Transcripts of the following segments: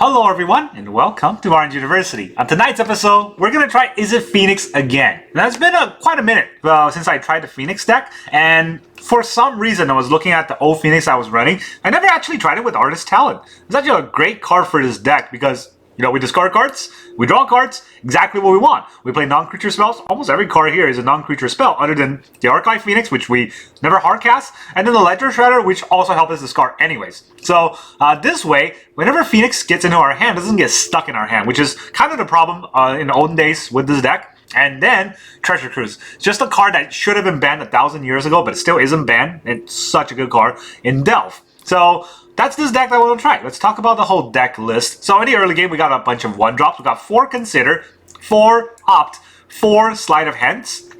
Hello everyone, and welcome to Orange University. On tonight's episode, we're going to try Izzet Phoenix again. Now, it's been quite a minute since I tried the Phoenix deck, and for some reason I was looking at the old Phoenix I was running. I never actually tried it with Artist Talent. It's actually a great card for this deck because, you know, we discard cards, we draw cards, exactly what we want. We play non-creature spells. Almost every card here is a non-creature spell, other than the Arclight Phoenix, which we never hardcast, and then the Ledger Shredder, which also helps us discard anyways. So this way, whenever Phoenix gets into our hand, it doesn't get stuck in our hand, which is kind of the problem in the olden days with this deck. And then Treasure Cruise, just a card that should have been banned 1,000 years ago, but it still isn't banned. It's such a good card in Delve. So that's this deck that we're going to try. Let's talk about the whole deck list. So in the early game, we got a bunch of 1-drops. We got 4 Consider, 4 Opt, 4 Sleight of Hands,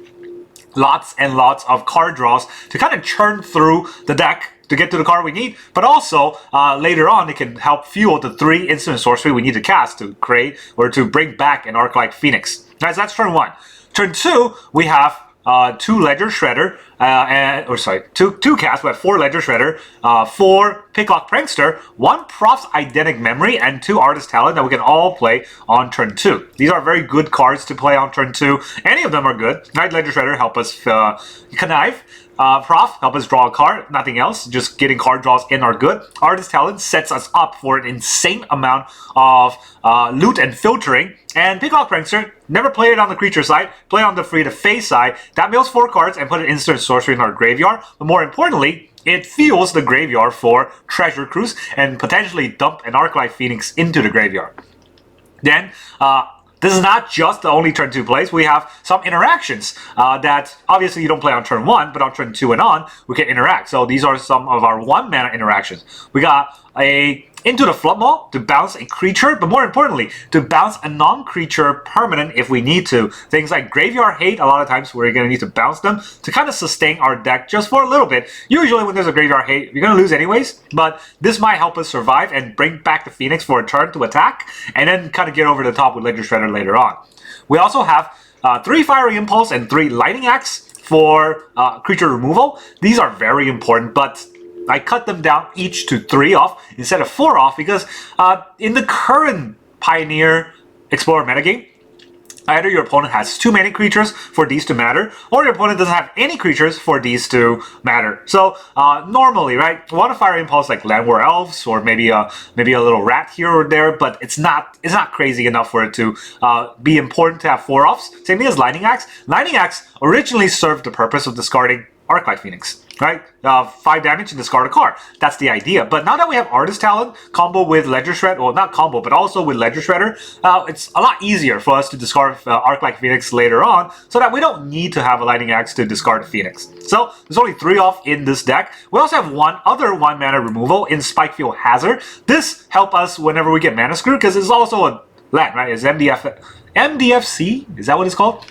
lots and lots of card draws to kind of churn through the deck to get to the card we need, but also later on it can help fuel the 3 instant sorcery we need to cast to create or to bring back an Arclight Phoenix. Guys, that's turn 1. Turn 2, we have 2 Ledger Shredder, two casts. We have 4 Ledger Shredder, 4 Picklock Prankster, 1 Prof's Eidetic Memory, and 2 Artist Talent that we can all play on turn 2. These are very good cards to play on turn 2. Any of them are good. Night Ledger Shredder help us connive. Prof, help us draw a card, nothing else, just getting card draws in are good. Artist Talent sets us up for an insane amount of loot and filtering. And Picklock Prankster, never play it on the creature side, play on the free to face side. That mills 4 cards and put an instant sorcery in our graveyard. But more importantly, it fuels the graveyard for Treasure Cruise and potentially dump an Arclight Phoenix into the graveyard. Then, this is not just the only turn 2 plays. We have some interactions that obviously you don't play on turn 1, but on turn 2 and on, we can interact. So these are some of our 1-mana interactions. We got a Into the Flood Maw to bounce a creature, but more importantly, to bounce a non-creature permanent if we need to. Things like Graveyard Hate, a lot of times we're going to need to bounce them to kind of sustain our deck just for a little bit. Usually when there's a Graveyard Hate, you're going to lose anyways, but this might help us survive and bring back the Phoenix for a turn to attack, and then kind of get over the top with Ledger Shredder later on. We also have 3 Fiery Impulse and 3 Lightning Axe for creature removal. These are very important, but I cut them down each to 3 off instead of 4 off because in the current Pioneer Explorer metagame, either your opponent has too many creatures for these to matter, or your opponent doesn't have any creatures for these to matter. So normally, right, you want to fire impulse like Landwar Elves or maybe a little rat here or there, but it's not crazy enough for it to be important to have 4 offs. Same thing as Lightning Axe. Lightning Axe originally served the purpose of discarding Arclight Phoenix, right? 5 damage and discard a card. That's the idea. But now that we have Artist Talent combo with Ledger Shredder, well, not combo, but also with Ledger Shredder, it's a lot easier for us to discard Arclight Phoenix later on, so that we don't need to have a Lightning Axe to discard Phoenix. So there's only 3 off in this deck. We also have one other 1-mana removal in Spikefield Hazard. This helps us whenever we get mana screwed because it's also a land, right? It's MDFC? Is that what it's called?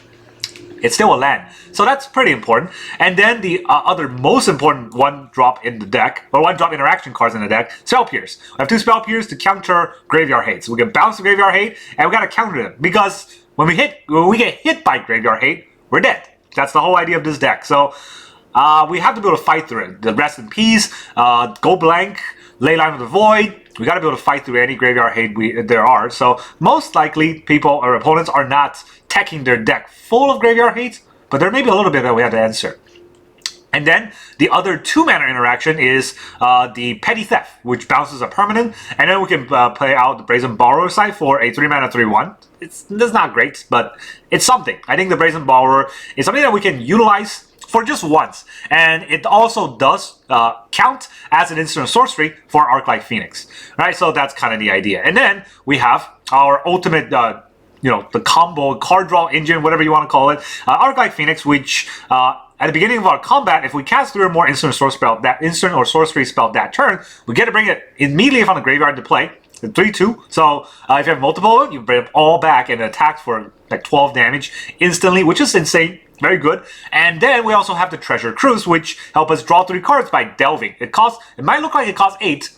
It's still a land. So that's pretty important. And then the other most important 1-drop in the deck, or 1-drop interaction cards in the deck, Spell Pierce. We have 2 Spell Pierce to counter Graveyard Hate. So we can bounce the Graveyard Hate, and we gotta counter them. Because when we get hit by Graveyard Hate, we're dead. That's the whole idea of this deck. So we have to be able to fight through it. The Rest in Peace, Go Blank, Leyline of the Void. We got to be able to fight through any Graveyard Hate there are. So most likely people or opponents are not teching their deck full of Graveyard Hate, but there may be a little bit that we have to answer. And then the other 2-mana interaction is the Petty Theft, which bounces a permanent, and then we can play out the Brazen Borrower side for a 3-mana 3/1. That's not great, but it's something. I think the Brazen Borrower is something that we can utilize for just once, and it also does count as an instant sorcery for Arclight Phoenix, right? So that's kind of the idea. And then we have our ultimate, the combo card draw engine, whatever you want to call it, Arclight Phoenix, which at the beginning of our combat, if we cast 3 or more instant or sorcery spell that turn, we get to bring it immediately from the graveyard to play. 3/2. So if you have multiple, you bring them all back and attack for like 12 damage instantly, which is insane. Very good. And then we also have the Treasure Cruise, which help us draw 3 cards by delving. It might look like it costs 8,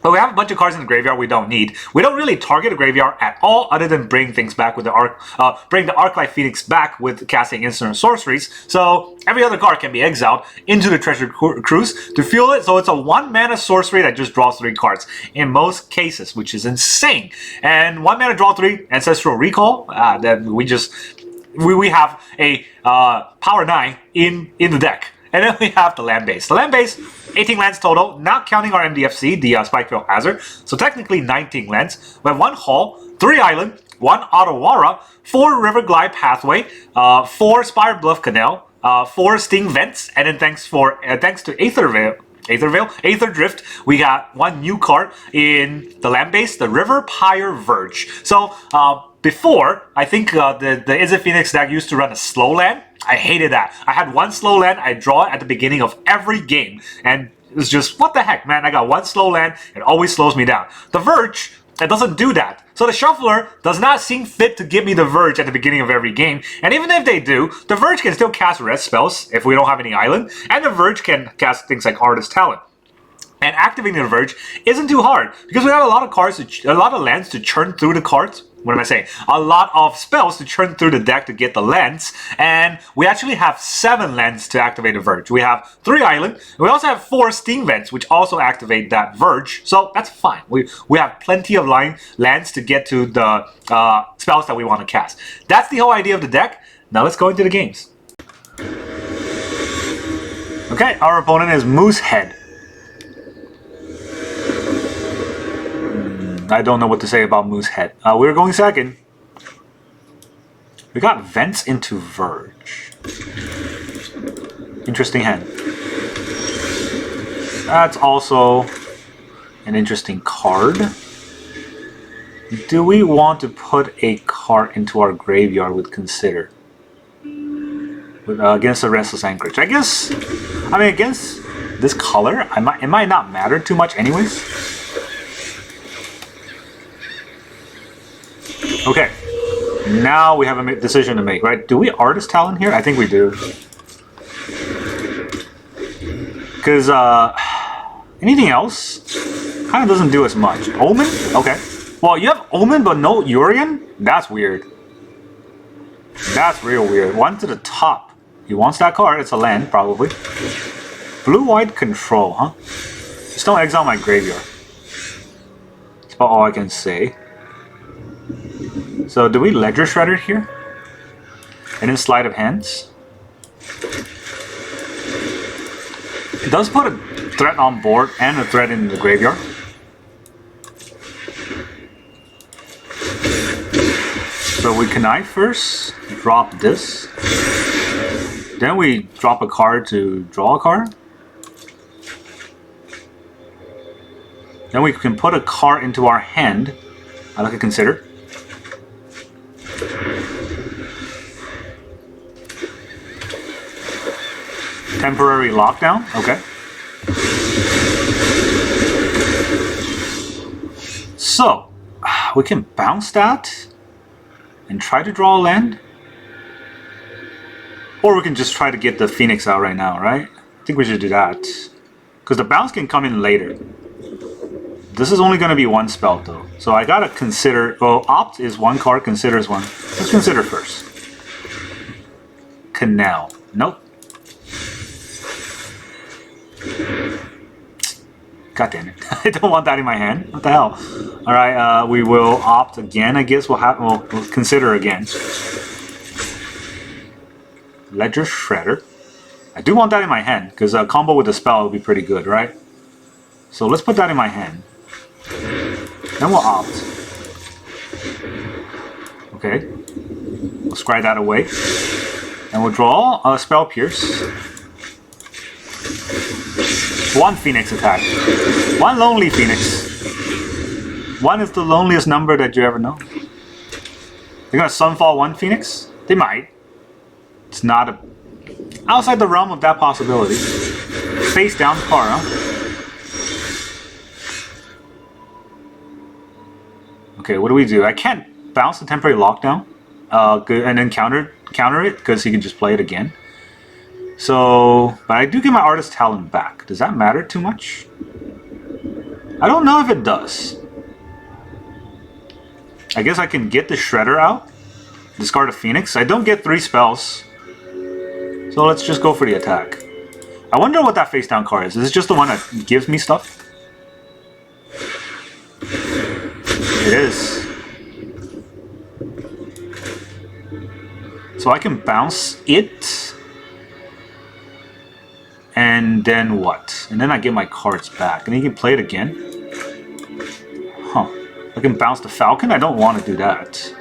But we have a bunch of cards in the graveyard we don't need. We don't really target a graveyard at all, other than bring things back with the bring the Arclight Phoenix back with casting instant sorceries. So every other card can be exiled into the Treasure Cruise to fuel it. So it's a 1-mana sorcery that just draws 3 cards in most cases, which is insane. And 1 mana draw 3 Ancestral Recall. Then we have a power 9 in the deck. And then we have the land base. The land base, 18 lands total, not counting our MDFC, the Spikefield Hazard. So technically 19 lands. We have 1 Hall, 3 Island, 1 Otawara, 4 Riverglide Pathway, 4 Spirebluff Canal, 4 Sting Vents, and then thanks to Aether Drift, we got 1 new card in the land base, the Riverpyre Verge. So before, I think the Izzet Phoenix deck used to run a slow land. I hated that. I had 1 slow land, I draw it at the beginning of every game, and it was just, what the heck, man, I got 1 slow land, it always slows me down. The Verge, it doesn't do that. So the Shuffler does not seem fit to give me the Verge at the beginning of every game, and even if they do, the Verge can still cast red spells if we don't have any island, and the Verge can cast things like Artist Talent. And activating the Verge isn't too hard, because we have a lot of lands to churn through the cards. What am I saying? A lot of spells to churn through the deck to get the lands, and we actually have 7 lands to activate the Verge. We have 3 island, and we also have 4 Sting Vents, which also activate that Verge, so that's fine. We have plenty of lands to get to the spells that we want to cast. That's the whole idea of the deck. Now let's go into the games. Okay, our opponent is Moosehead. I don't know what to say about Moosehead. We're going second. We got Vents into Verge. Interesting hand. That's also an interesting card. Do we want to put a card into our graveyard with Consider? Against the Restless Anchorage. I mean, against this color, it might not matter too much anyways. Okay, now we have a decision to make, right? Do we Artist Talent here? I think we do. Because anything else kind of doesn't do as much. Omen? Okay. Well, you have Omen but no Urian? That's weird. That's real weird. 1 to the top. He wants that card. It's a land, probably. Blue-white control, huh? Just don't exile my graveyard. That's about all I can say. So do we Ledger Shredder here? And then Sleight of Hands? It does put a threat on board and a threat in the graveyard. So we connive first, drop this. Then we drop a card to draw a card. Then we can put a card into our hand. I like to consider. Temporary lockdown, okay. So, we can bounce that and try to draw a land. Or we can just try to get the Phoenix out right now, right? I think we should do that. Because the bounce can come in later. This is only going to be 1 spell though. So I gotta consider, well, Opt is 1 card, Consider is 1. Let's consider first. Canal, nope. God damn it. I don't want that in my hand. What the hell? Alright, we will Opt again, I guess. We'll consider again. Ledger Shredder. I do want that in my hand, because a combo with the spell would be pretty good, right? So let's put that in my hand. Then we'll Opt. Okay. We'll scry that away. And we'll draw a Spell Pierce. 1 Phoenix attack. 1 lonely Phoenix. 1 is the loneliest number that you ever know. They're gonna Sunfall 1 Phoenix? They might. It's not outside the realm of that possibility. Face down card, huh? Okay, what do we do? I can't bounce the temporary lockdown, and then counter it because he can just play it again. So, but I do get my Artist Talent back. Does that matter too much? I don't know if it does. I guess I can get the Shredder out. Discard a Phoenix. I don't get 3 spells. So let's just go for the attack. I wonder what that face down card is. Is this just the one that gives me stuff? It is. So I can bounce it. And then what? And then I get my cards back. And then you can play it again. Huh. I can bounce the Falcon? I don't want to do that.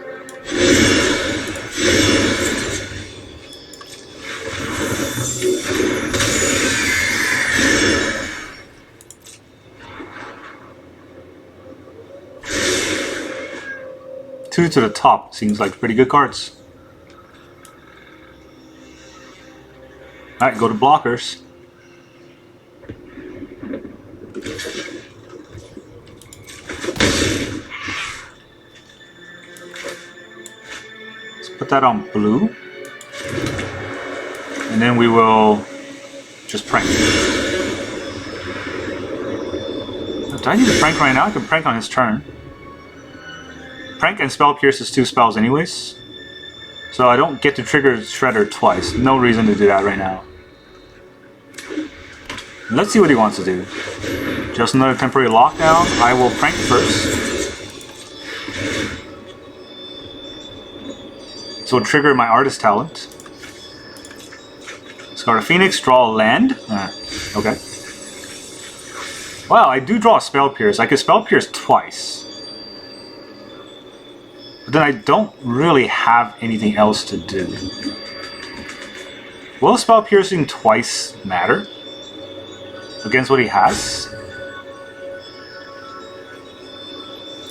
Two to the top seems like pretty good cards. Alright, go to blockers. Let's put that on blue. And then we will just prank. Do I need to prank right now? I can prank on his turn. Prank and Spell Pierce is 2 spells anyways. So I don't get to trigger Shredder twice. No reason to do that right now. Let's see what he wants to do. Just another temporary lockdown. I will prank first. So trigger my Artist Talent. Discard a Phoenix, draw a land. Okay. Wow, I do draw a Spell Pierce. I can Spell Pierce twice. But then I don't really have anything else to do. Will Spell Piercing twice matter? Against what he has?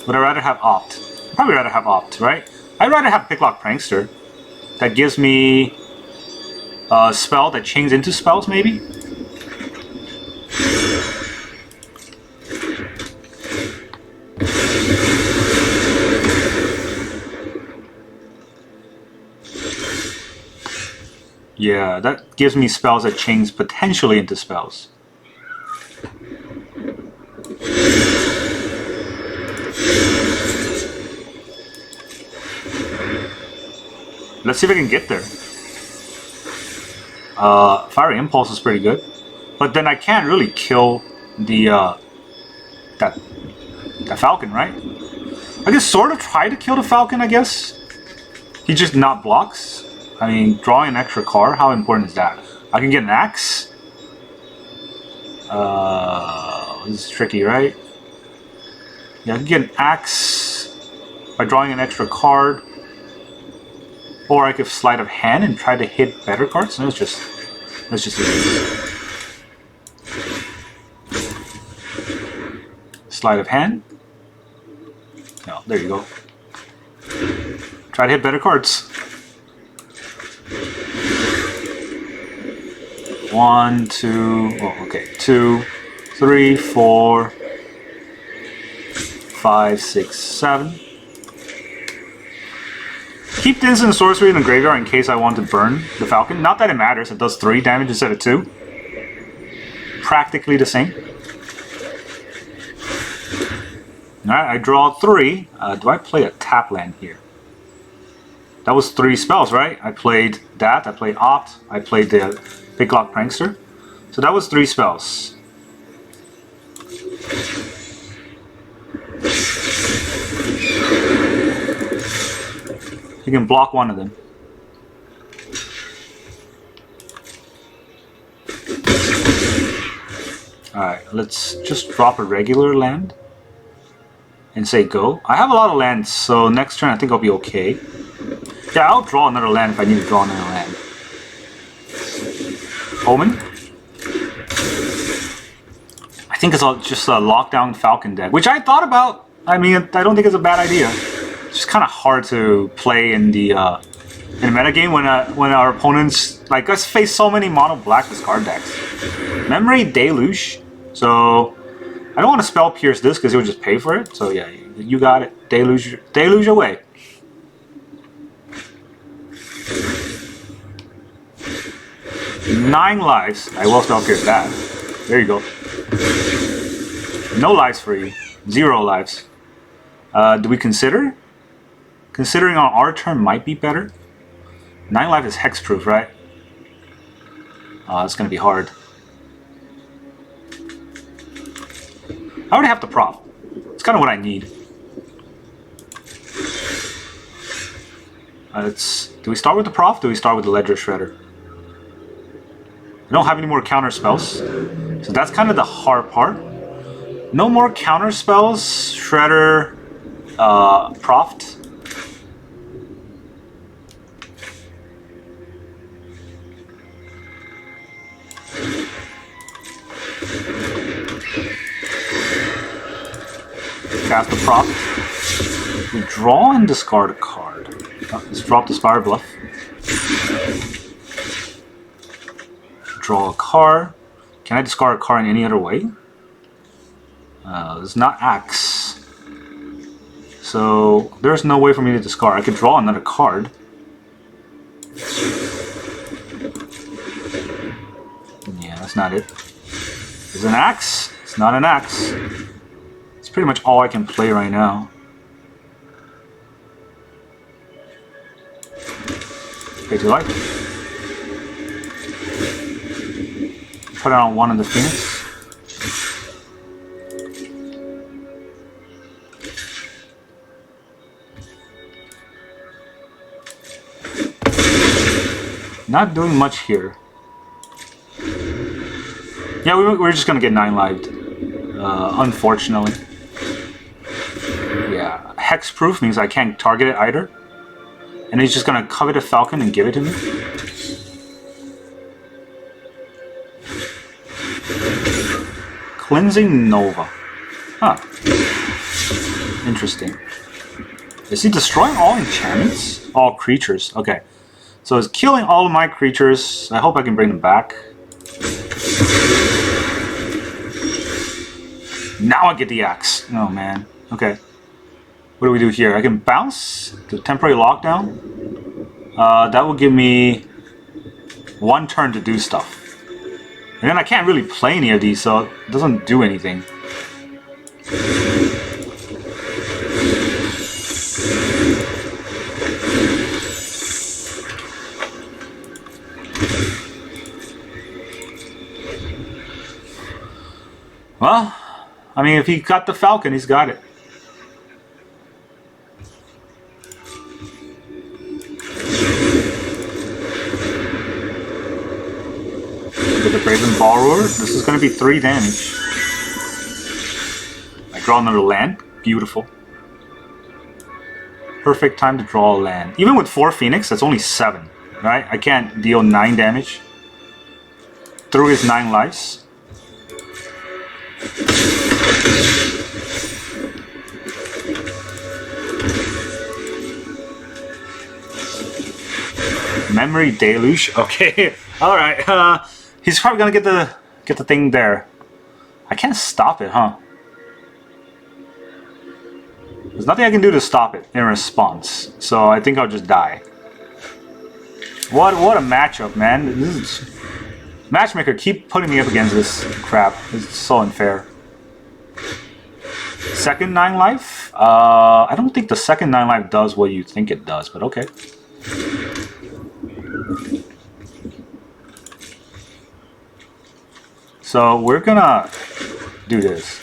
Would I rather have Opt? I'd probably rather have Opt, right? I'd rather have Picklock Prankster. That gives me a spell that chains into spells, maybe? Yeah, that gives me spells that chains potentially into spells. Let's see if I can get there. Fiery Impulse is pretty good. But then I can't really kill the that Falcon, right? I can sort of try to kill the Falcon, I guess. He just not blocks. I mean, drawing an extra card, how important is that? I can get an axe. This is tricky, right? Yeah, I can get an axe by drawing an extra card. Or I could Sleight of Hand and try to hit better cards. No, let's just do this. Sleight of Hand. No, there you go. Try to hit better cards. 1, 2, oh, okay, 2, 3, 4, 5, 6, 7. Keep the instant sorcery in the graveyard in case I want to burn the Falcon. Not that it matters, it does 3 damage instead of 2. Practically the same. Alright, I draw 3. Do I play a tap land here? That was 3 spells, right? I played that, I played Opt, I played the Picklock Prankster. So that was 3 spells. You can block one of them. Alright, let's just drop a regular land and say go. I have a lot of lands, so next turn I think I'll be okay. Yeah, I'll draw another land if I need to draw another land. Omen. I think it's just a lockdown Falcon deck, which I thought about. I mean, I don't think it's a bad idea. It's just kind of hard to play in the metagame when our opponents like us face so many mono black discard decks. Memory Deluge. So I don't want to Spell Pierce this because he would just pay for it. So yeah, you got it. Deluge away. Nine lives. I will Spell Pierce that. There you go. No lives for you. 0 lives. Do we consider? Considering on our turn might be better. 9 life is hexproof, right? It's gonna be hard. I already have the prop. It's kind of what I need. Do we start with the prop? Do we start with the Ledger Shredder? I don't have any more counter spells, so that's kind of the hard part. No more counter spells. Shredder, Proft. Cast the prop. We draw and discard a card. Let's drop the Spirebluff. Draw a card. Can I discard a card in any other way? It's not Axe. So there's no way for me to discard. I could draw another card. Yeah, that's not it. Is it an Axe? It's not an Axe. It's pretty much all I can play right now. Pay 2 life. Put it on 1 of the Phoenix. Not doing much here. Yeah, we're just gonna get 9 lived. Unfortunately. Yeah, hexproof means I can't target it either. And he's just gonna covet a falcon and give it to me. Cleansing Nova. Huh. Interesting. Is he destroying all enchantments? All creatures. Okay. So it's killing all of my creatures. I hope I can bring them back. Now I get the axe. Oh man. Okay. What do we do here? I can bounce the temporary lockdown. That will give me 1 turn to do stuff. And then I can't really play any of these, so it doesn't do anything. Well, I mean, if he got the Falcon, he's got it. With the Brazen Borrower, this is going to be 3 damage. I draw another land. Beautiful. Perfect time to draw a land. Even with 4 Phoenix, that's only 7, right? I can't deal 9 damage through his 9 lives. Memory Deluge. Okay. All right. He's probably gonna get the thing there. I can't stop it, huh? There's nothing I can do to stop it in response. So I think I'll just die. What a matchup, man. This is, Matchmaker, keep putting me up against this crap. It's so unfair. Second 9 life? I don't think the second 9 life does what you think it does, but okay. So we're gonna do this.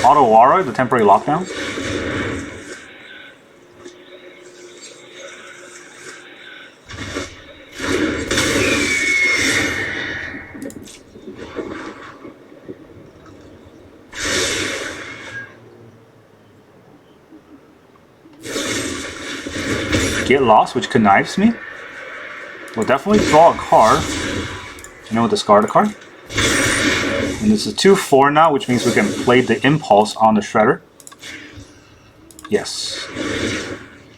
Otawara, the temporary lockdown. Get Lost, which connives me. We'll definitely draw a card. And then we'll discard a card. And this is 2/4 now, which means we can play the Impulse on the Shredder. Yes.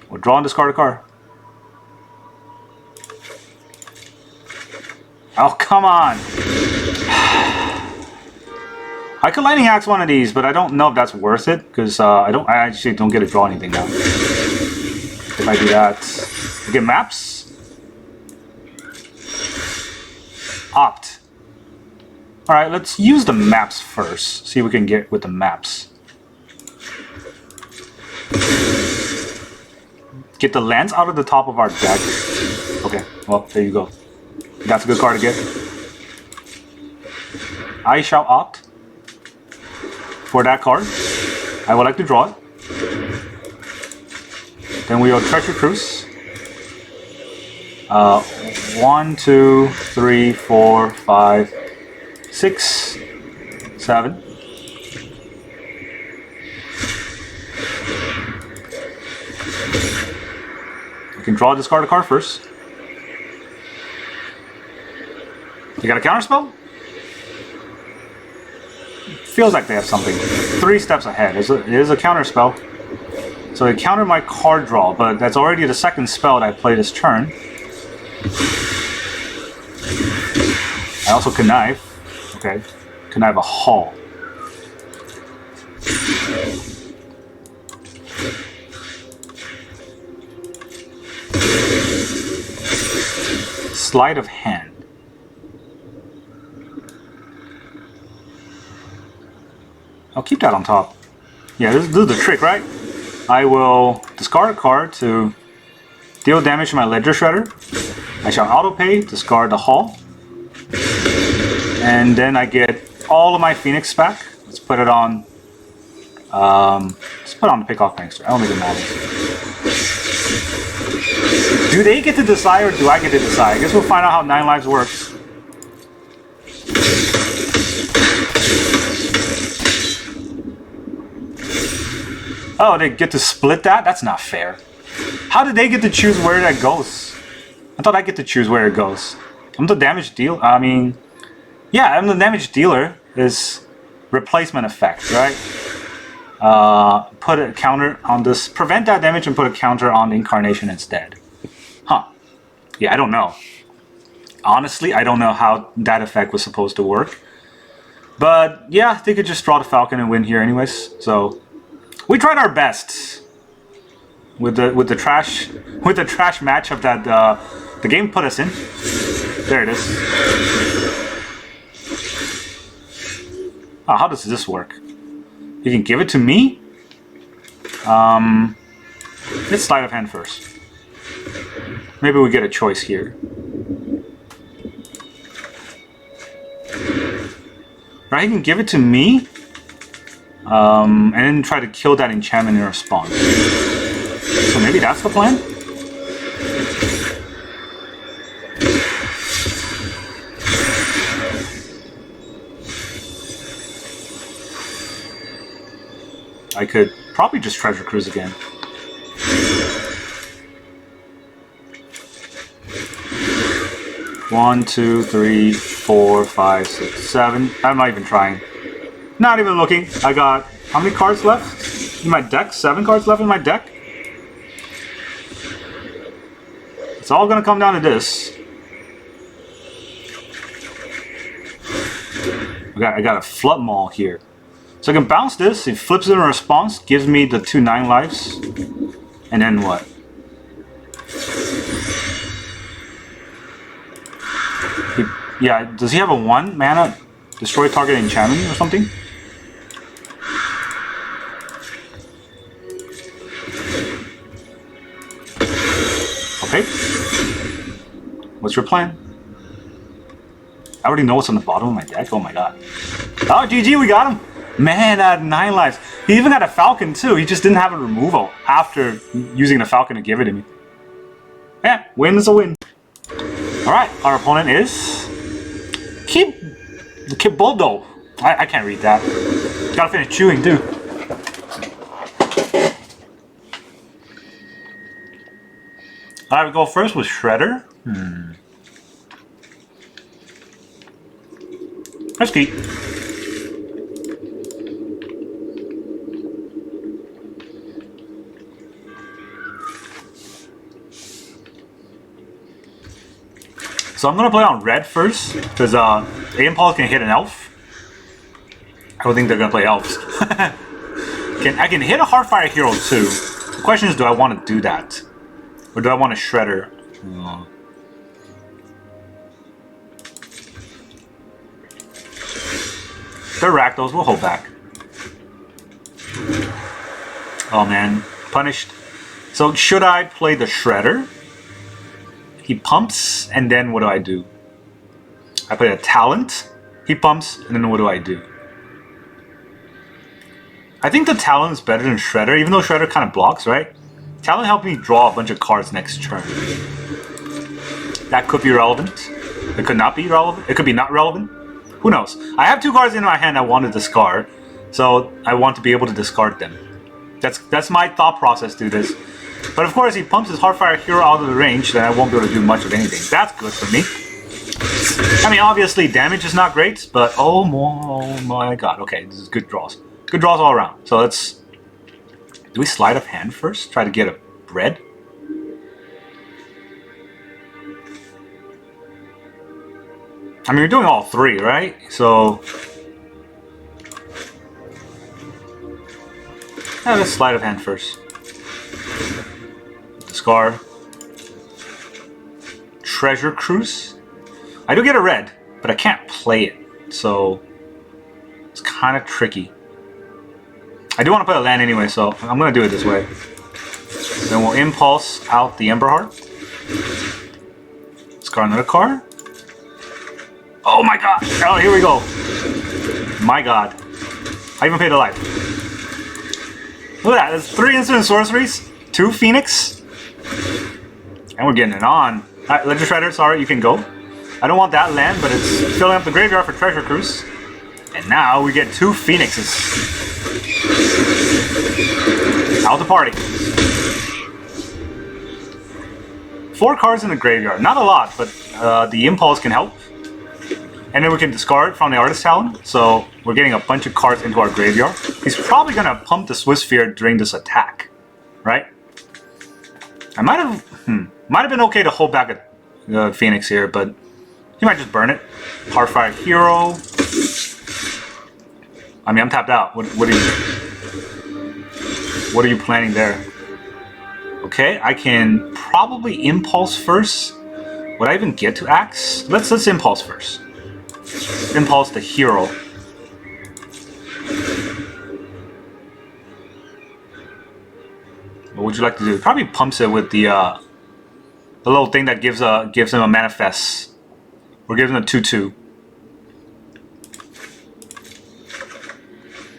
We'll draw and discard a card. Oh, come on! I could Lightning Axe one of these, but I don't know if that's worth it, because I actually don't get to draw anything now. If I do that, I get maps. Opt. Alright, let's use the maps first. See what we can get with the maps. Get the lands out of the top of our deck. Okay, well, there you go. That's a good card to get. I shall opt for that card. I would like to draw it. Then we will Treasure Cruise. 1, 2, 3, 4, 5, 6, 7. You can draw, discard a card first. You got a counterspell? Feels like they have something. 3 steps ahead. It is a counterspell. So they counter my card draw, but that's already the second spell that I play this turn. I also connive. Okay. Connive a Hall. Sleight of Hand. I'll keep that on top. Yeah, this is the trick, right? I will discard a card to deal damage to my Ledger Shredder. I shall auto-pay, discard the Hall. And then I get all of my Phoenix back. Let's put it on... let's put on the Picklock Prankster. I don't think it matters. Do they get to decide or do I get to decide? I guess we'll find out how 9 Lives works. Oh, they get to split that? That's not fair. How did they get to choose where that goes? I thought I get to choose where it goes. I'm the damage dealer. I mean, yeah, I'm the damage dealer. Is replacement effect, right? Put a counter on this. Prevent that damage and put a counter on the Incarnation instead. Huh. Yeah, I don't know. Honestly, I don't know how that effect was supposed to work. But yeah, they could just draw the Falcon and win here anyways. So we tried our best with the trash matchup that the game put us in. There it is. Oh, how does this work? You can give it to me. Let's Sleight of Hand first. Maybe we get a choice here. Right, you can give it to me. And then try to kill that enchantment in response. So maybe that's the plan? I could probably just Treasure Cruise again. One, two, three, 4, 5, 6, 7. I'm not even trying. Not even looking. I got how many cards left in my deck? 7 cards left in my deck. It's all gonna come down to this. I got a Flood Maw here. So I can bounce this, it flips it in response, gives me the 2 9 lives. And then what? Yeah, does he have a 1 mana destroy target enchantment or something? Okay. What's your plan? I already know what's on the bottom of my deck. Oh my god. Oh, GG, we got him! Man, I had 9 lives. He even got a Falcon too. He just didn't have a removal after using the Falcon to give it to me. Yeah, win is a win. Alright, our opponent is... Keep Bulldog. I can't read that. Gotta finish chewing too. Alright, we go first with Shredder. Let's keep. So I'm gonna play on red first, because Impulse can hit an elf. I don't think they're gonna play elves. I can hit a Heartfire hero too. The question is, do I want to do that? Or do I want a Shredder? are Rakdos. We'll hold back. Oh man, punished. So should I play the Shredder? He pumps, and then what do? I play a Talent. He pumps, and then what do? I think the Talent is better than Shredder, even though Shredder kind of blocks, right? Talent helped me draw a bunch of cards next turn. That could be relevant. It could not be relevant. It could be not relevant. Who knows? I have 2 cards in my hand I want to discard, so I want to be able to discard them. That's my thought process to this. But of course, he pumps his Heartfire Hero out of the range, then I won't be able to do much of anything. That's good for me. I mean, obviously, damage is not great, but oh my god. Okay, this is good draws. Good draws all around. So let's... Do we Sleight of Hand first? Try to get a red? I mean, we're doing all 3, right? So... yeah, let's Sleight of Hand first. Discard. Treasure Cruise. I do get a red, but I can't play it. So... it's kind of tricky. I do want to play a land anyway, so I'm going to do it this way. Then we'll Impulse out the Ember Heart. Discard another card. Oh my god! Oh, here we go. My god. I even paid a life. Look at that. There's 3 instant sorceries, 2 Phoenix. And we're getting it on. Alright, Legend Shredder, sorry, you can go. I don't want that land, but it's filling up the graveyard for Treasure Cruise. And now we get 2 Phoenixes. Out the party. 4 cards in the graveyard. Not a lot, but the Impulse can help. And then we can discard from the Artist Talent. So we're getting a bunch of cards into our graveyard. He's probably going to pump the Swiss Sphere during this attack. Right? I might have been okay to hold back a Phoenix here, but he might just burn it. Heartfire Hero. I mean, I'm tapped out. What are you planning there? Okay, I can probably Impulse first. Would I even get to Axe? Let's Impulse first. Impulse the hero. What would you like to do? Probably pumps it with the little thing that gives him a manifest. We're giving him a 2/2.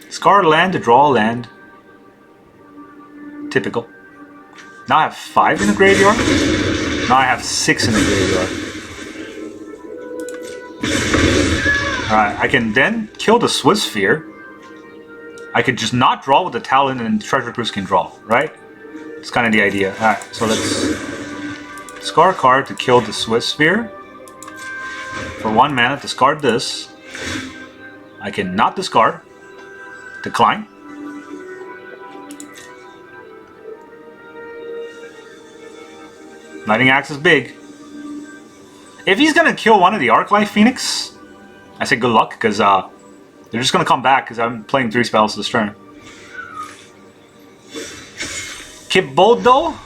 Discard land to draw a land. Typical. Now I have 5 in the graveyard. Now I have 6 in the graveyard. Alright, I can then kill the Swiss Sphere. I could just not draw with the Talon and Treasure Cruise can draw, right? It's kind of the idea. Alright, so let's discard a card to kill the Swiss Sphere. For 1 mana, discard this. I can not discard. Decline. Lightning Axe is big. If he's gonna kill one of the Arclight Phoenix, I say good luck, because they're just gonna come back because I'm playing 3 spells this turn. Kibodo?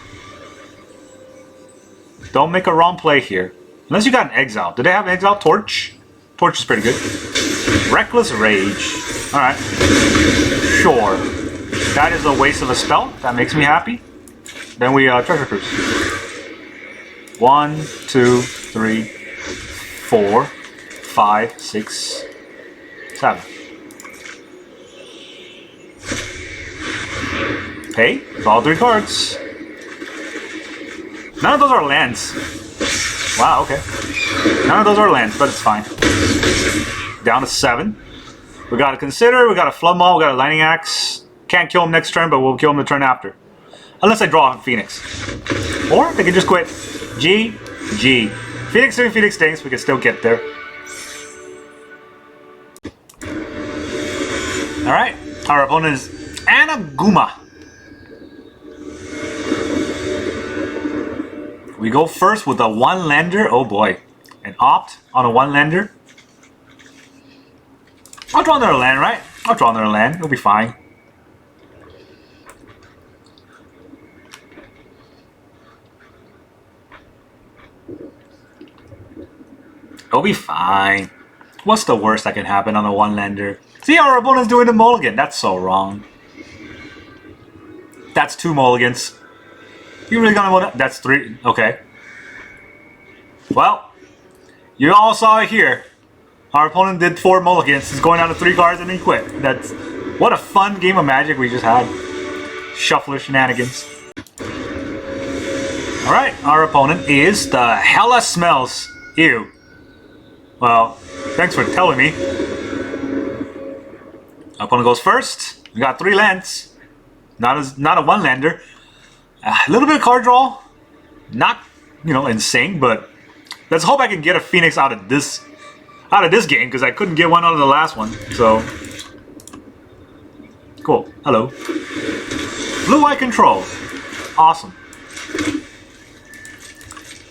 Don't make a wrong play here. Unless you got an Exile. Do they have an Exile? Torch? Torch is pretty good. Reckless Rage. Alright. Sure. That is a waste of a spell. That makes me happy. Then we Treasure Cruise. 1, 2, 3, 4, 5, 6, 7. Pay for all 3 cards. None of those are lands. Wow, okay. None of those are lands, but it's fine. Down to 7. We gotta consider, we got a Flood Maw, we got a Lightning Axe. Can't kill him next turn, but we'll kill him the turn after. Unless I draw a Phoenix. Or they can just quit. GG. Phoenix doing Phoenix things, we can still get there. Alright, our opponent is Anaguma. We go first with a 1-lander. Oh boy. An opt on a 1-lander. I'll draw another land, right? I'll draw another land. It'll be fine. It'll be fine. What's the worst that can happen on a 1-lander? See, our opponent's doing a mulligan. That's so wrong. That's 2 mulligans. You really gonna want to... That's 3. Okay. Well, you all saw it here. Our opponent did 4 mulligans. He's going down to 3 cards and then he quit. That's... What a fun game of Magic we just had. Shuffler shenanigans. Alright, our opponent is the Hella Smells. Ew. Well, thanks for telling me. Our opponent goes first. We got 3 lands. Not a 1-lander. A little bit of card draw. Not, you know, insane, but let's hope I can get a Phoenix out of this game, because I couldn't get one out of the last one. So cool. Hello. Blue-Eye Control. Awesome.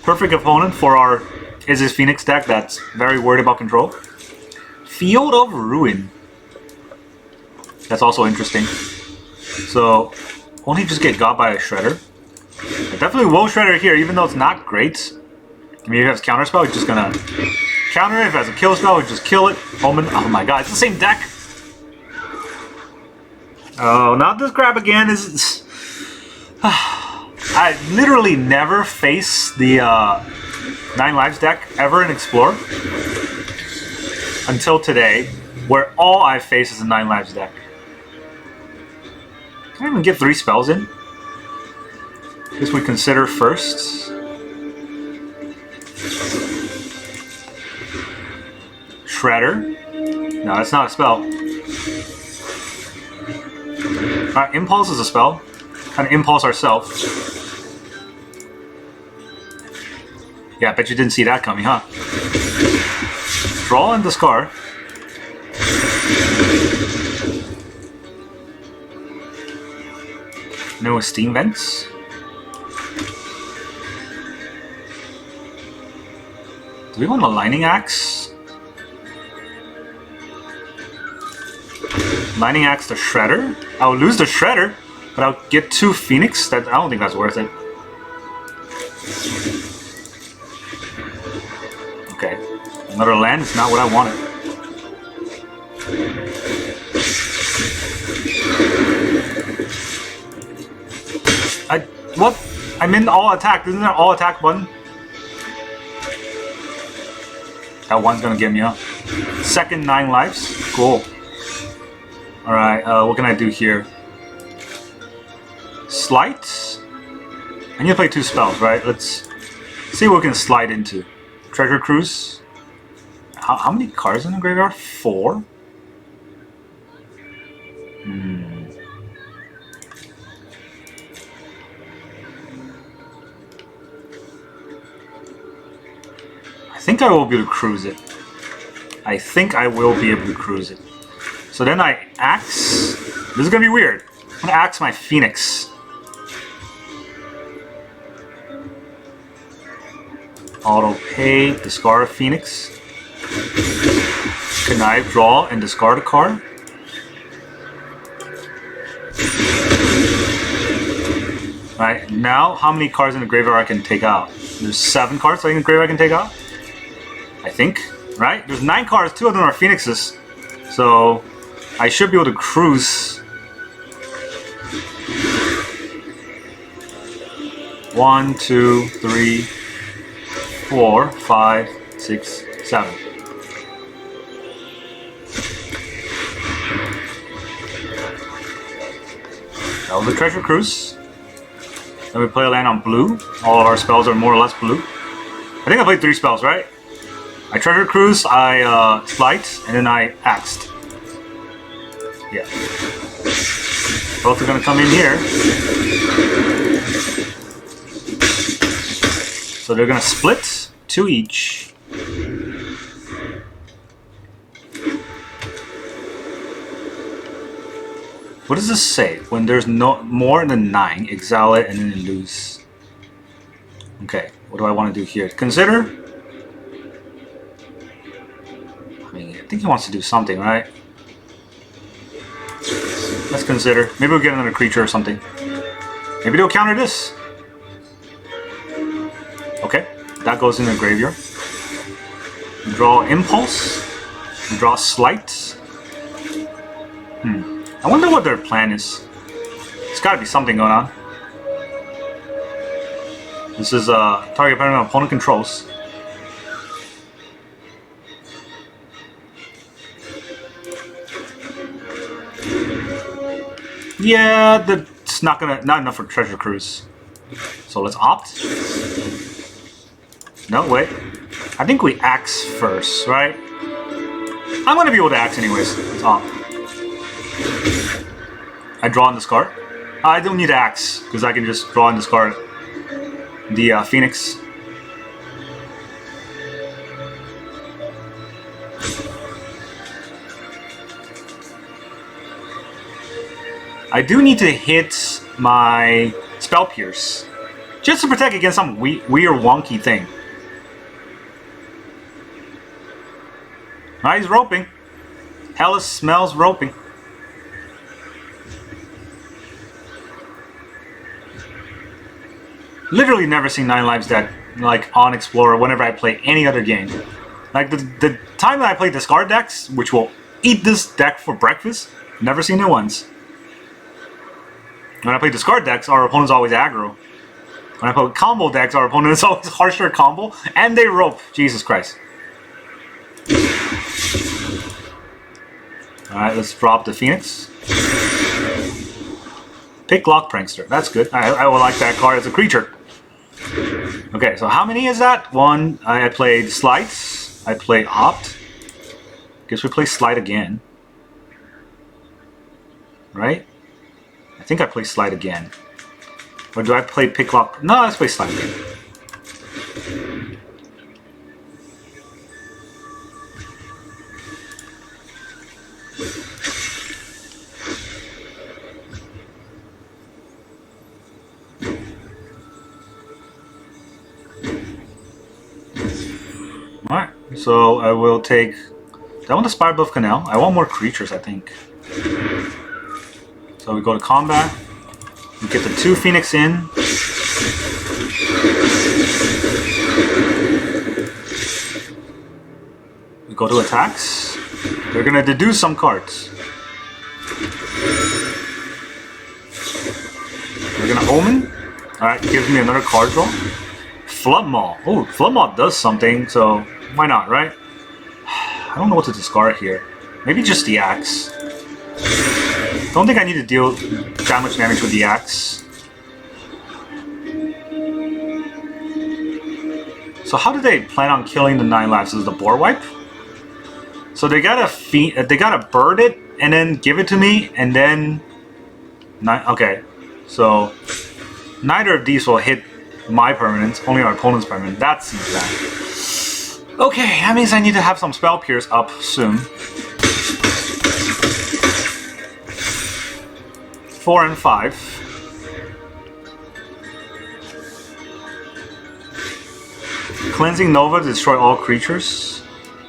Perfect opponent for our Izzet Phoenix deck that's very worried about control. Field of Ruin. That's also interesting. So, only just get got by a Shredder. I definitely will Shredder here, even though it's not great. I mean, if it has counter spell, it's just gonna counter it. If it has a kill spell, it's just kill it. Omen. Oh my god, it's the same deck. Oh, not this crap again. Is I literally never face the 9 lives deck ever in Explore until today, where all I face is a 9 lives deck. Can I even get 3 spells in? Guess we consider first. Shredder. No, that's not a spell. Impulse is a spell. Kind of impulse ourselves. Yeah, I bet you didn't see that coming, huh? Draw and discard. No steam vents. Do we want a Lightning Axe? Lightning Axe the Shredder? I'll lose the Shredder, but I'll get 2 Phoenix. I don't think that's worth it. Okay. Another land is not what I wanted. What? I'm in all attack. Isn't there all attack button? That one's gonna get me up. Second 9 lives. Cool. Alright, what can I do here? Sleight? I need to play 2 spells, right? Let's see what we can slide into. Treasure Cruise. How many cards in the graveyard? 4? I think I will be able to cruise it. I think I will be able to cruise it. So then I axe. This is gonna be weird. I'm gonna axe my Phoenix. Auto pay, discard a Phoenix. Connive, draw, and discard a card. Alright, now how many cards in the graveyard I can take out? There's 7 cards in the graveyard I can take out? I think, right? There's 9 cards, 2 of them are Phoenixes. So I should be able to cruise. 1, 2, 3, 4, 5, 6, 7. That was a Treasure Cruise. Then we play a land on blue. All of our spells are more or less blue. I think I played 3 spells, right? I Treasure Cruise, I Sleight, and then I Axed. Yeah. Both are gonna come in here. So they're gonna split 2 each. What does this say? When there's no more than 9, exile it and then lose. Okay, what do I want to do here? Consider. I mean, I think he wants to do something, right? Let's consider. Maybe we'll get another creature or something. Maybe they'll counter this. Okay, that goes in the graveyard. We draw Impulse. We draw Sleight. I wonder what their plan is. There's gotta be something going on. This is target permanent opponent controls. Yeah, that's not enough for treasure cruise. So let's opt. No, wait. I think we axe first, right? I'm gonna be able to axe anyways. Let's opt. I draw and discard. I don't need to axe because I can just draw and discard the Phoenix. I do need to hit my Spell Pierce just to protect against some weird wonky thing. He's roping. Hellas smells roping. Literally never seen 9 lives deck like on Explorer whenever I play any other game. Like the time that I play discard decks, which will eat this deck for breakfast, never seen it once. When I play discard decks, our opponent's always aggro. When I play combo decks, our opponent is always harsher combo, and they rope. Jesus Christ. Alright, let's drop the Phoenix. Picklock Prankster. That's good. I will like that card as a creature. Okay, so how many is that? One. I played Sleight. I played Opt. Guess we play Sleight again. Right? I think I play Sleight again. Or do I play Picklock? No, let's play Sleight again. Alright, so I will take... Do I want the Spirebluff Canal? I want more creatures, I think. So we go to combat. We get the 2 Phoenix in. We go to attacks. They're gonna deduce some cards. We're gonna Omen. Alright, gives me another card draw. Flood Maw. Oh, Flood Maw does something, so why not, right? I don't know what to discard here. Maybe just the axe. Don't think I need to deal that much damage with the axe. So how do they plan on killing the 9 lives? Is it the board wipe? So they gotta bird it and then give it to me and then... Okay, so neither of these will hit my permanents, only our opponent's permanent. That seems bad. Okay, that means I need to have some Spell Pierce up soon. 4 and 5. Cleansing Nova to destroy all creatures.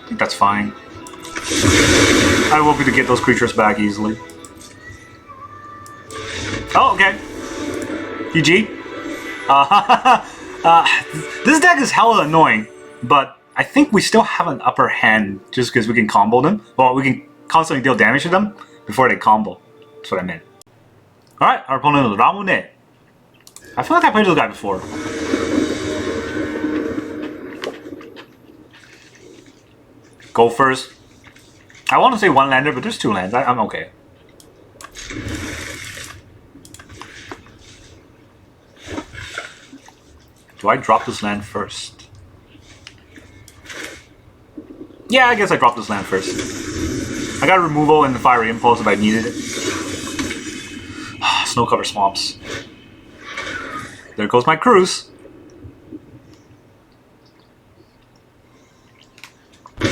I think that's fine. I will be able to get those creatures back easily. Oh, okay. GG. This deck is hella annoying, but I think we still have an upper hand just because we can combo them. Well, we can constantly deal damage to them before they combo. That's what I meant. Alright, our opponent is Ramune. I feel like I played this guy before. Go first. I want to say 1 lander, but there's 2 lands. I'm okay. Do I drop this land first? Yeah, I guess I dropped this land first. I got removal and the Fiery Impulse if I needed it. Snow cover swamps. There goes my cruise.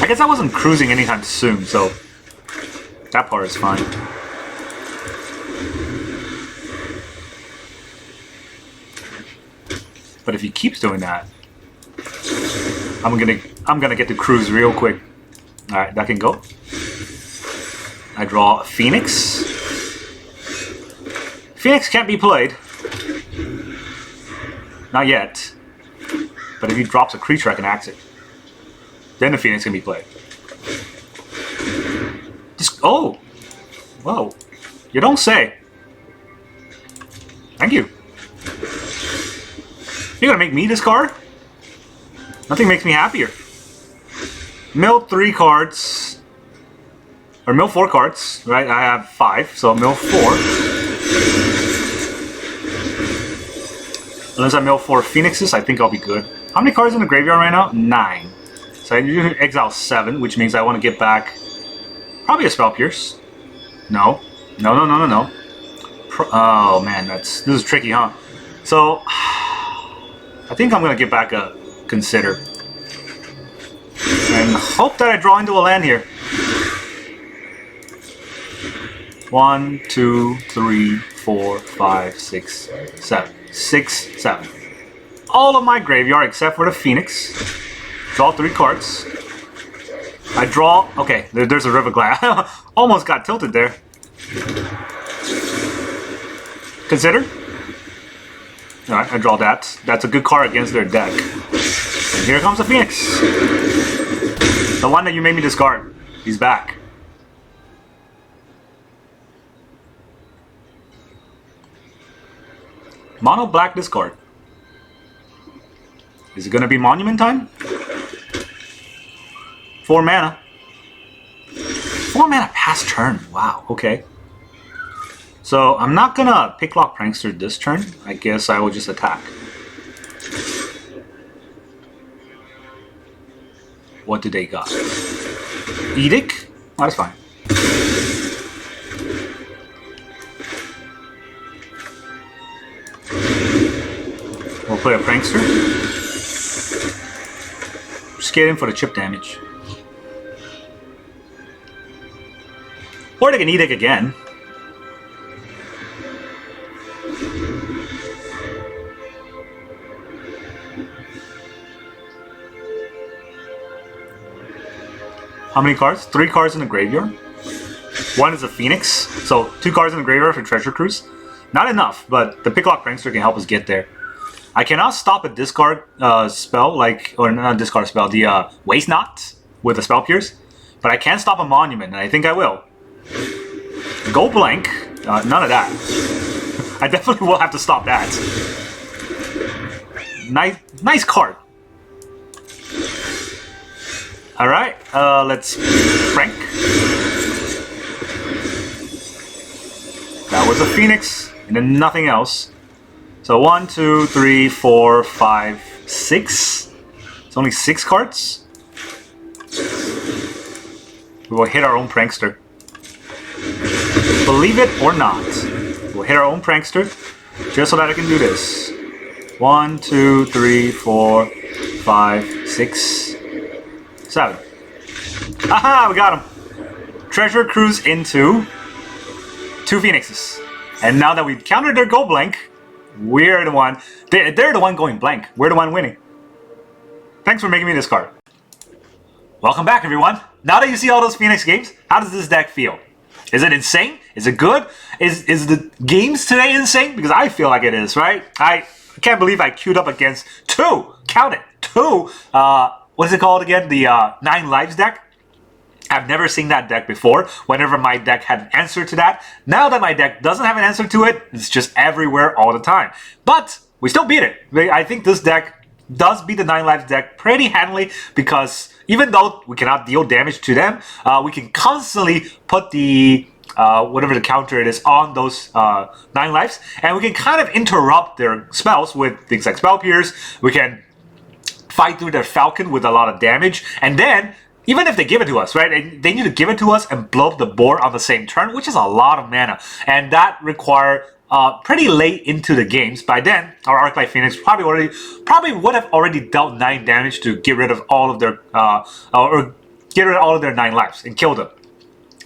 I guess I wasn't cruising anytime soon, so that part is fine. But if he keeps doing that, I'm gonna get to cruise real quick. All right, that can go. I draw a Phoenix. Phoenix can't be played. Not yet. But if he drops a creature, I can axe it. Then the Phoenix can be played. Oh! Whoa. You don't say. Thank you. You're gonna make me discard? Nothing makes me happier. Mill 3 cards. Or mill 4 cards, right? I have 5, so mill 4. Unless I mill 4 Phoenixes, I think I'll be good. How many cards in the graveyard right now? 9. So I need to exile 7, which means I want to get back probably a Spell Pierce. No. No. Oh man, this is tricky, huh? So I think I'm gonna get back a Consider. And hope that I draw into a land here. 1, 2, 3, 4, 5, 6, 7. 6, 7. All of my graveyard except for the Phoenix. Draw 3 cards. I draw... Okay, there's a Riverglide. Almost got tilted there. Consider. Alright, I draw that. That's a good card against their deck. And here comes the Phoenix. The one that you made me discard. He's back. Mono black discard. Is it gonna be Monument time? 4 mana. 4 mana past turn. Wow, okay. So I'm not gonna Picklock Prankster this turn. I guess I will just attack. What do they got? Edict? Oh, that's fine. We'll play a Prankster. Just get in for the chip damage. Or they can Edict again. How many cards? 3 cards in the graveyard. 1 is a Phoenix, so 2 cards in the graveyard for Treasure Cruise. Not enough, but the Picklock Prankster can help us get there. I cannot stop a discard spell, or not discard spell, the Waste Not with a Spell Pierce, but I can stop a Monument, and I think I will. Go blank, none of that. I definitely will have to stop that. Nice card. Alright, let's prank. That was a Phoenix, and then nothing else. So 1, 2, 3, 4, 5, 6. It's only 6 cards. We will hit our own Prankster. Believe it or not, we'll hit our own Prankster just so that I can do this. 1, 2, 3, 4, 5, 6, 7. Aha! We got him! Treasure Cruise into 2 Phoenixes. And now that we've countered their go blank, we're the one. They're the one going blank. We're the one winning. Thanks for making me this card. Welcome back, everyone. Now that you see all those Phoenix games, how does this deck feel? Is it insane? Is it good? Is the games today insane? Because I feel like it is, right? I can't believe I queued up against 2. Count it. 2. What is it called again? The 9 Lives deck. I've never seen that deck before. Whenever my deck had an answer to that. Now that my deck doesn't have an answer to it, it's just everywhere all the time. But we still beat it. I think this deck does beat the 9 Lives deck pretty handily because even though we cannot deal damage to them, we can constantly put the whatever the counter it is on those 9 lives, and we can kind of interrupt their spells with things like Spell Pierce. We can fight through their Falcon with a lot of damage, and then even if they give it to us, right, they need to give it to us and blow up the board on the same turn, which is a lot of mana, and that require pretty late into the games. By then, our Arclight Phoenix probably would have already dealt 9 damage to get rid of all of their or get rid of all of their 9 lives and kill them.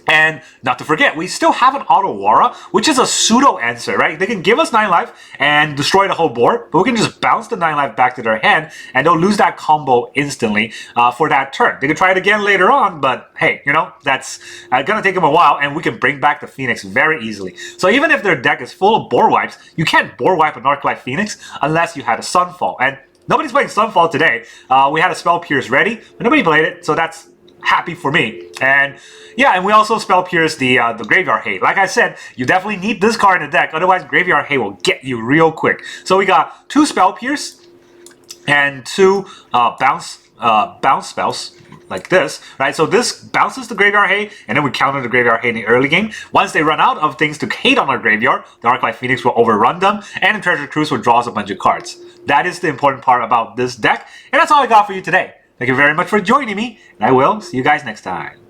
And not to forget, we still have an Otawara, which is a pseudo answer, right? They can give us 9 life and destroy the whole board, but we can just bounce the 9 life back to their hand, and they'll lose that combo instantly for that turn. They can try it again later on, but hey, you know, that's gonna take them a while, and we can bring back the Phoenix very easily. So even if their deck is full of board wipes, you can't board wipe an Arclight Phoenix unless you had a Sunfall. And nobody's playing Sunfall today. We had a Spell Pierce ready, but nobody played it, so that's happy for me. And yeah, and we also spell pierce the Graveyard Hate. Like I said, you definitely need this card in the deck, otherwise Graveyard Hate will get you real quick. So we got 2 spell pierce and 2 bounce spells like this, right? So this bounces the Graveyard Hate, and then we counter the Graveyard Hate in the early game. Once they run out of things to hate on our graveyard, the Arclight Phoenix will overrun them, and the Treasure Cruise will draw us a bunch of cards. That is the important part about this deck, and that's all I got for you today. Thank you very much for joining me, and I will see you guys next time.